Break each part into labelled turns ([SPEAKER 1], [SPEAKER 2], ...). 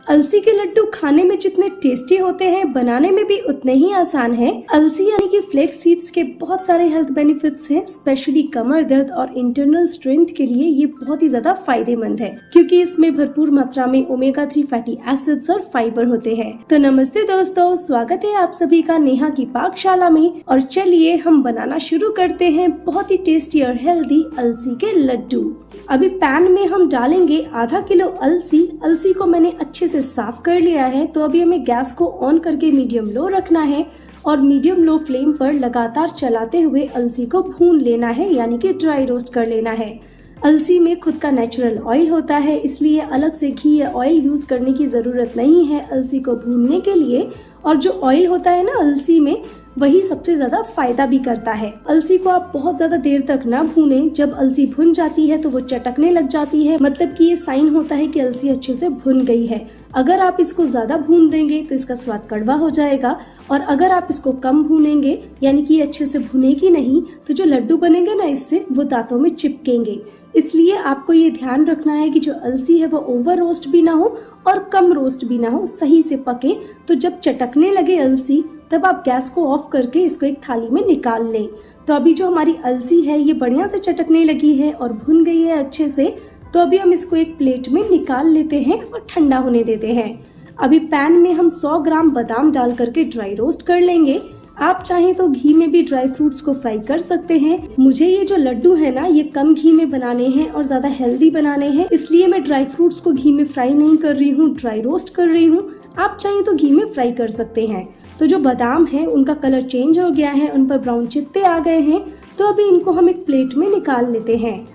[SPEAKER 1] अलसी के लड्डू खाने में जितने टेस्टी होते हैं, बनाने में भी उतने ही आसान है। अलसी यानी कि फ्लेक्स सीड्स के बहुत सारे हेल्थ बेनिफिट्स हैं। स्पेशली कमर दर्द और इंटरनल स्ट्रेंथ के लिए ये बहुत ही ज्यादा फायदेमंद है, क्योंकि इसमें भरपूर मात्रा में ओमेगा 3 फैटी एसिड्स और फाइबर होते हैं। तो नमस्ते दोस्तों, स्वागत है आप सभी का नेहा की पाकशाला में। और चलिए हम बनाना शुरू करते हैं बहुत ही टेस्टी और हेल्दी अलसी के लड्डू। अभी पैन में हम डालेंगे आधा किलो अलसी। अलसी को मैंने अच्छे से साफ कर लिया है। तो अभी हमें गैस को ऑन करके मीडियम लो रखना है और मीडियम लो फ्लेम पर लगातार चलाते हुए अलसी को भून लेना है, यानी कि ड्राई रोस्ट कर लेना है। अलसी में खुद का नेचुरल ऑयल होता है, इसलिए अलग से घी या ऑयल यूज करने की जरूरत नहीं है अलसी को भूनने के लिए। और जो ऑयल होता है ना अलसी में, वही सबसे ज्यादा फायदा भी करता है। अलसी को आप बहुत ज्यादा देर तक ना भूनें। जब अलसी भुन जाती है तो वो चटकने लग जाती है, मतलब कि ये साइन होता है कि अलसी अच्छे से भुन गई है। अगर आप इसको ज्यादा भून देंगे तो इसका स्वाद कड़वा हो जाएगा, और अगर आप इसको कम भूनेंगे यानी कि अच्छे से भुनेगी नहीं, तो जो लड्डू बनेंगे ना इससे, वो दांतों में चिपकेंगे। इसलिए आपको ये ध्यान रखना है कि जो अलसी है वो ओवर रोस्ट भी ना हो और कम रोस्ट भी ना हो, सही से पके। तो जब चटकने लगे अलसी, तब आप गैस को ऑफ करके इसको एक थाली में निकाल लें। तो अभी जो हमारी अलसी है ये बढ़िया से चटकने लगी है और भुन गई है अच्छे से। तो अभी हम इसको एक प्लेट में निकाल लेते हैं और ठंडा होने देते हैं। अभी पैन में हम 100 ग्राम बादाम डाल करके ड्राई रोस्ट कर लेंगे। आप चाहें तो घी में भी ड्राई फ्रूट्स को फ्राई कर सकते हैं। मुझे ये जो लड्डू है ना, ये कम घी में बनाने हैं और ज्यादा हेल्दी बनाने हैं, इसलिए मैं ड्राई फ्रूट्स को घी में फ्राई नहीं कर रही हूँ, ड्राई रोस्ट कर रही हूँ। आप चाहें तो घी में फ्राई कर सकते हैं। तो जो बादाम है उनका कलर चेंज हो गया है, उन पर ब्राउन चित्ते आ गए हैं। तो अभी इनको हम एक प्लेट में निकाल लेते हैं।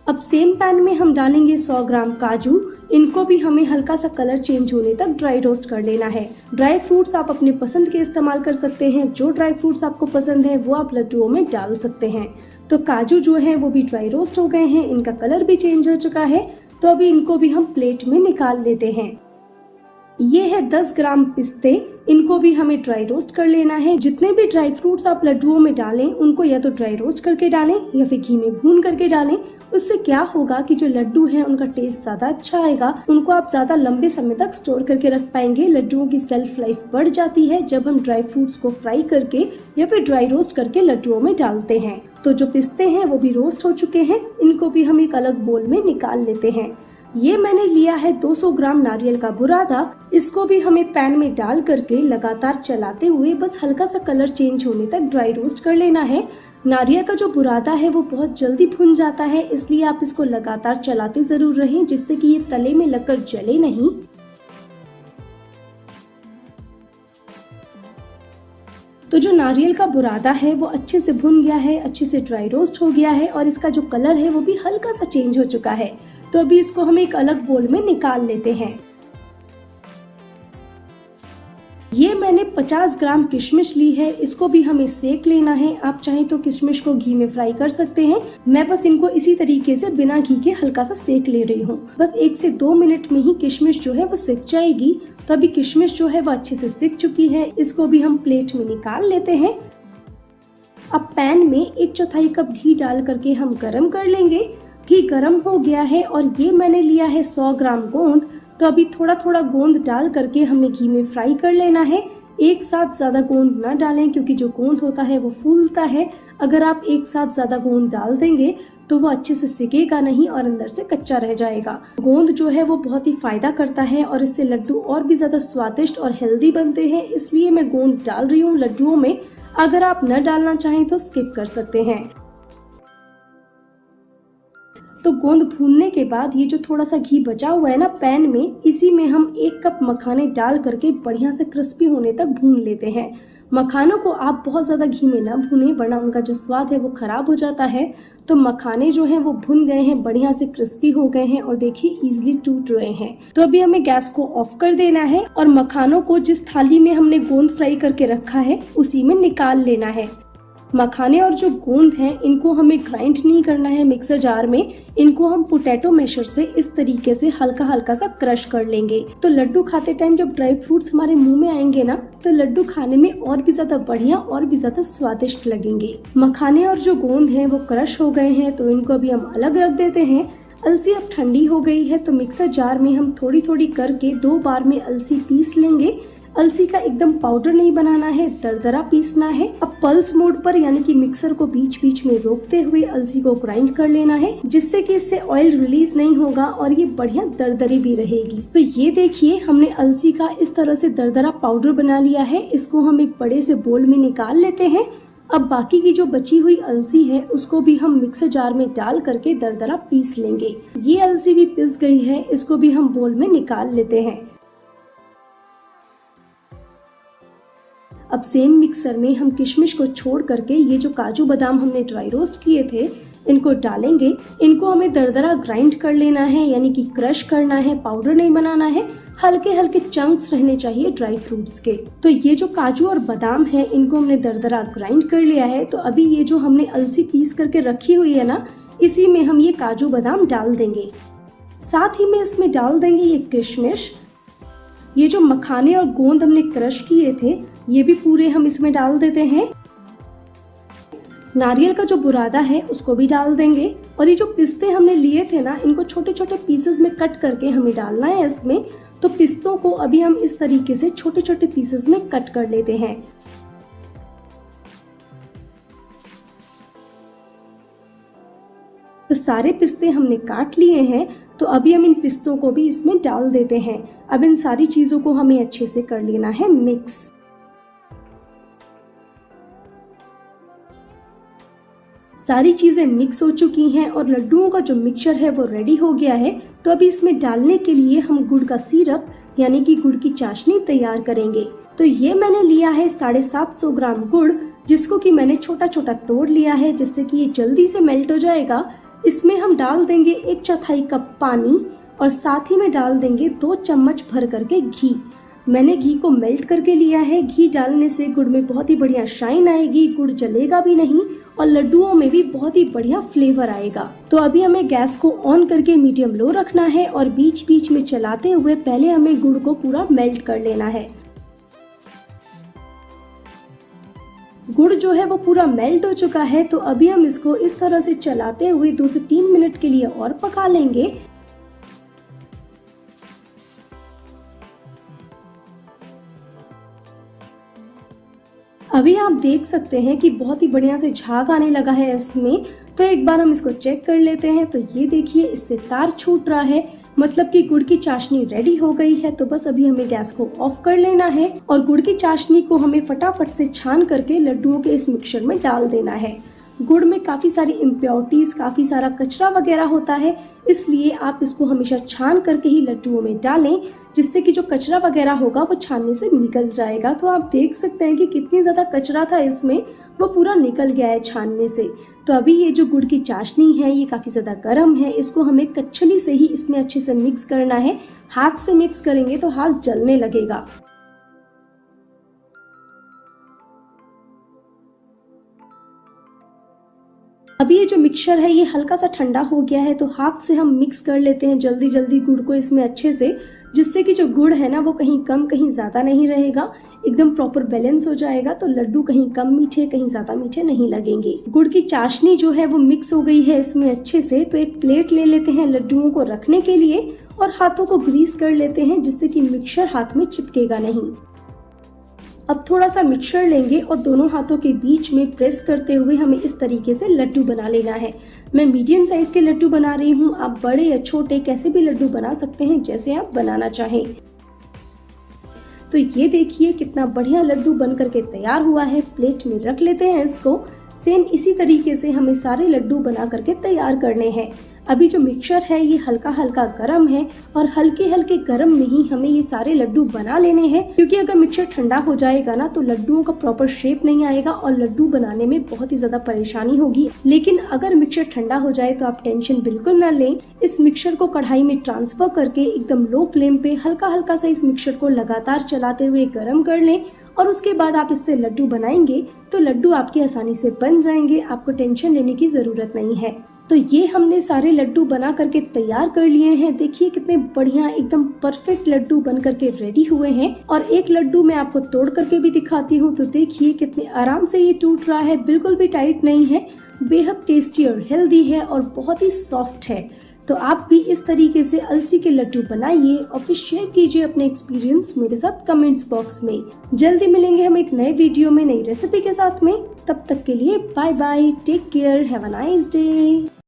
[SPEAKER 1] अब सेम पैन में हम डालेंगे 100 ग्राम काजू। इनको भी हमें हल्का सा कलर चेंज होने तक ड्राई रोस्ट कर लेना है। ड्राई फ्रूट्स आप अपने पसंद के इस्तेमाल कर सकते हैं। जो ड्राई फ्रूट्स आपको पसंद है वो आप लड्डुओं में डाल सकते हैं। तो काजू जो है वो भी ड्राई रोस्ट हो गए हैं, इनका कलर भी चेंज हो चुका है। तो अभी इनको भी हम प्लेट में निकाल लेते हैं। ये है 10 ग्राम पिस्ते। इनको भी हमें ड्राई रोस्ट कर लेना है। जितने भी ड्राई फ्रूट्स आप लड्डुओं में डालें, उनको या तो ड्राई रोस्ट करके डालें या फिर घी में भून करके डालें। उससे क्या होगा कि जो लड्डू हैं उनका टेस्ट ज्यादा अच्छा आएगा। उनको आप ज्यादा लंबे समय तक स्टोर करके रख पाएंगे। लड्डुओं की सेल्फ लाइफ बढ़ जाती है जब हम ड्राई फ्रूट्स को फ्राई करके या फिर ड्राई रोस्ट करके लड्डुओं में डालते हैं। तो जो पिस्ते हैं वो भी रोस्ट हो चुके हैं, इनको भी हम एक अलग बोल में निकाल लेते हैं। ये मैंने लिया है 200 ग्राम नारियल का बुरादा। इसको भी हमें पैन में डाल करके लगातार चलाते हुए बस हल्का सा कलर चेंज होने तक ड्राई रोस्ट कर लेना है। नारियल का जो बुरादा है वो बहुत जल्दी भुन जाता है, इसलिए आप इसको लगातार चलाते जरूर रहें, जिससे कि ये तले में लगकर जले नहीं। तो जो नारियल का बुरादा है वो अच्छे से भुन गया है, अच्छे से ड्राई रोस्ट हो गया है और इसका जो कलर है वो भी हल्का सा चेंज हो चुका है। तो अभी इसको हम एक अलग बोल में निकाल लेते हैं। ये मैंने 50 ग्राम किशमिश ली है। इसको भी हमें सेक लेना है। आप चाहें तो किशमिश को घी में फ्राई कर सकते हैं। मैं बस इनको इसी तरीके से बिना घी के हल्का सा सेक ले रही हूँ। बस 1 से 2 मिनट में ही किशमिश जो है वो सिक जाएगी। तो अभी किशमिश जो है वो अच्छे से सिक चुकी है। इसको भी हम प्लेट में निकाल लेते हैं। अब पैन में 1/4 कप घी डाल करके हम गरम कर लेंगे। घी गरम हो गया है और ये मैंने लिया है 100 ग्राम गोंद। तो अभी थोड़ा थोड़ा गोंद डाल करके हमें घी में फ्राई कर लेना है। एक साथ ज्यादा गोंद ना डालें, क्योंकि जो गोंद होता है वो फूलता है। अगर आप एक साथ ज्यादा गोंद डाल देंगे तो वो अच्छे से सिकेगा नहीं और अंदर से कच्चा रह जाएगा। गोंद जो है वो बहुत ही फायदा करता है और इससे लड्डू और भी ज्यादा स्वादिष्ट और हेल्दी बनते हैं, इसलिए मैं गोंद डाल रही हूँ लड्डुओं में। अगर आप न डालना चाहें तो स्किप कर सकते हैं। तो गोंद भूनने के बाद ये जो थोड़ा सा घी बचा हुआ है ना पैन में, इसी में हम 1 कप मखाने डाल करके बढ़िया से क्रिस्पी होने तक भून लेते हैं। मखानों को आप बहुत ज्यादा घी में ना भूनें, वरना उनका जो स्वाद है वो खराब हो जाता है। तो मखाने जो हैं वो भुन गए हैं, बढ़िया से क्रिस्पी हो गए हैं और देखिए इजीली टूट रहे हैं। तो अभी हमें गैस को ऑफ कर देना है और मखानों को जिस थाली में हमने गोंद फ्राई करके रखा है उसी में निकाल लेना है। मखाने और जो गोंद हैं इनको हमें ग्राइंड नहीं करना है मिक्सर जार में। इनको हम पोटैटो मैशर से इस तरीके से हल्का हल्का सा क्रश कर लेंगे। तो लड्डू खाते टाइम जब ड्राई फ्रूट्स हमारे मुंह में आएंगे ना, तो लड्डू खाने में और भी ज्यादा बढ़िया और भी ज्यादा स्वादिष्ट लगेंगे। मखाने और जो गोंद हैं वो क्रश हो गए हैं, तो इनको अभी हम अलग रख देते हैं। अलसी अब ठंडी हो गई है तो मिक्सर जार में हम थोड़ी थोड़ी करके 2 बार में अलसी पीस लेंगे। अलसी का एकदम पाउडर नहीं बनाना है, दरदरा पीसना है। अब पल्स मोड पर यानी कि मिक्सर को बीच बीच में रोकते हुए अलसी को ग्राइंड कर लेना है, जिससे कि इससे ऑयल रिलीज नहीं होगा और ये बढ़िया दरदरी भी रहेगी। तो ये देखिए हमने अलसी का इस तरह से दरदरा पाउडर बना लिया है। इसको हम एक बड़े से बोल में निकाल लेते हैं। अब बाकी की जो बची हुई अलसी है उसको भी हम मिक्सर जार में डाल करके दरदरा पीस लेंगे। ये अलसी भी पिस गई है, इसको भी हम बोल में निकाल लेते हैं। अब सेम मिक्सर में हम किशमिश को छोड़ करके ये जो काजू बादाम हमने ड्राई रोस्ट किए थे इनको डालेंगे। इनको हमें दरदरा ग्राइंड कर लेना है, यानी कि क्रश करना है, पाउडर नहीं बनाना है। हल्के हल्के चंक्स रहने चाहिए ड्राई फ्रूट्स के। तो ये जो काजू और बादाम है इनको हमने दरदरा ग्राइंड कर लिया है। तो अभी ये जो हमने अलसी पीस करके रखी हुई है ना, इसी में हम ये काजू बादाम डाल देंगे। साथ ही में इसमें डाल देंगे ये किशमिश। ये जो मखाने और गोंद हमने क्रश किए थे ये भी पूरे हम इसमें डाल देते हैं। नारियल का जो बुरादा है उसको भी डाल देंगे। और ये जो पिस्ते हमने लिए थे ना, इनको छोटे छोटे पीसेस में कट करके हमें डालना है इसमें। तो पिस्तों को अभी हम इस तरीके से छोटे छोटे पीसेस में कट कर लेते हैं। तो सारे पिस्ते हमने काट लिए हैं। तो अभी हम इन पिस्तों को भी इसमें डाल देते हैं। अब इन सारी चीजों को हमें अच्छे से कर लेना है मिक्स। सारी चीजें मिक्स हो चुकी हैं और लड्डुओं का जो मिक्सचर है वो रेडी हो गया है। तो अभी इसमें डालने के लिए हम गुड़ का सिरप यानी कि गुड़ की चाशनी तैयार करेंगे। तो ये मैंने लिया है 750 ग्राम गुड़, जिसको कि मैंने छोटा छोटा तोड़ लिया है जिससे कि ये जल्दी से मेल्ट हो जाएगा। इसमें हम डाल देंगे 1/4 कप पानी और साथ ही में डाल देंगे 2 चम्मच भर करके घी। मैंने घी को मेल्ट करके लिया है। घी डालने से गुड़ में बहुत ही बढ़िया शाइन आएगी, गुड़ जलेगा भी नहीं और लड्डुओं में भी बहुत ही बढ़िया फ्लेवर आएगा। तो अभी हमें गैस को ऑन करके मीडियम लो रखना है और बीच बीच में चलाते हुए पहले हमें गुड़ को पूरा मेल्ट कर लेना है। गुड़ जो है वो पूरा मेल्ट हो चुका है। तो अभी हम इसको इस तरह से चलाते हुए 2 से 3 मिनट के लिए और पका लेंगे। अभी आप देख सकते हैं कि बहुत ही बढ़िया से झाग आने लगा है इसमें। तो एक बार हम इसको चेक कर लेते हैं। तो ये देखिए इससे तार छूट रहा है, मतलब कि गुड़ की चाशनी रेडी हो गई है। तो बस अभी हमें गैस को ऑफ कर लेना है और गुड़ की चाशनी को हमें फटाफट से छान करके लड्डुओं के इस मिक्सचर में डाल देना है। गुड़ में काफी सारी इम्प्योरिटीज, काफी सारा कचरा वगैरह होता है, इसलिए आप इसको हमेशा छान करके ही लड्डुओं में डालें, जिससे कि जो कचरा वगैरह होगा वो छानने से निकल जाएगा। तो आप देख सकते हैं कि कितनी ज्यादा कचरा था इसमें, वो पूरा निकल गया है छानने से। तो अभी ये जो गुड़ की चाशनी है ये काफी ज्यादा गर्म है, इसको हमें कच्छली से ही इसमें अच्छे से मिक्स करना है। हाथ से मिक्स करेंगे तो हाथ जलने लगेगा। अभी ये जो मिक्सचर है ये हल्का सा ठंडा हो गया है। तो हाथ से हम मिक्स कर लेते हैं जल्दी जल्दी गुड़ को इसमें अच्छे से, जिससे कि जो गुड़ है ना वो कहीं कम कहीं ज्यादा नहीं रहेगा, एकदम प्रॉपर बैलेंस हो जाएगा। तो लड्डू कहीं कम मीठे कहीं ज्यादा मीठे नहीं लगेंगे। गुड़ की चाशनी जो है वो मिक्स हो गई है इसमें अच्छे से। तो एक प्लेट ले लेते हैं लड्डुओं को रखने के लिए और हाथों को ग्रीस कर लेते हैं, जिससे कि मिक्सचर हाथ में चिपकेगा नहीं। अब थोड़ा सा मिक्सचर लेंगे और दोनों हाथों के बीच में प्रेस करते हुए हमें इस तरीके से लड्डू बना लेना है। मैं मीडियम साइज के लड्डू बना रही हूँ, आप बड़े या छोटे कैसे भी लड्डू बना सकते हैं, जैसे आप बनाना चाहें। तो ये देखिए कितना बढ़िया लड्डू बन करके तैयार हुआ है। प्लेट में रख लेते हैं इसको। सेम इसी तरीके से हमें सारे लड्डू बना करके तैयार करने हैं। अभी जो मिक्सचर है ये हल्का हल्का गर्म है और हल्के हल्के गर्म में ही हमें ये सारे लड्डू बना लेने हैं, क्योंकि अगर मिक्सचर ठंडा हो जाएगा ना तो लड्डुओं का प्रॉपर शेप नहीं आएगा और लड्डू बनाने में बहुत ही ज्यादा परेशानी होगी। लेकिन अगर मिक्सचर ठंडा हो जाए तो आप टेंशन बिल्कुल ना लें। इस मिक्सचर को कढ़ाई में ट्रांसफर करके एकदम लो फ्लेम पे हल्का हल्का सा इस मिक्सचर को लगातार चलाते हुए गर्म कर लें और उसके बाद आप इससे लड्डू बनाएंगे तो लड्डू आपके आसानी से बन जाएंगे, आपको टेंशन लेने की जरूरत नहीं है। तो ये हमने सारे लड्डू बना करके तैयार कर लिए हैं। देखिए कितने बढ़िया एकदम परफेक्ट लड्डू बन करके रेडी हुए हैं। और एक लड्डू मैं आपको तोड़ करके भी दिखाती हूँ। तो देखिए कितने आराम से ये टूट रहा है, बिल्कुल भी टाइट नहीं है, बेहद टेस्टी और हेल्दी है और बहुत ही सॉफ्ट है। तो आप भी इस तरीके से अलसी के लड्डू बनाइए और फिर शेयर कीजिए अपने एक्सपीरियंस मेरे साथ कमेंट्स बॉक्स में। जल्दी मिलेंगे हम एक नए वीडियो में नई रेसिपी के साथ में। तब तक के लिए bye bye, take care, have a nice day.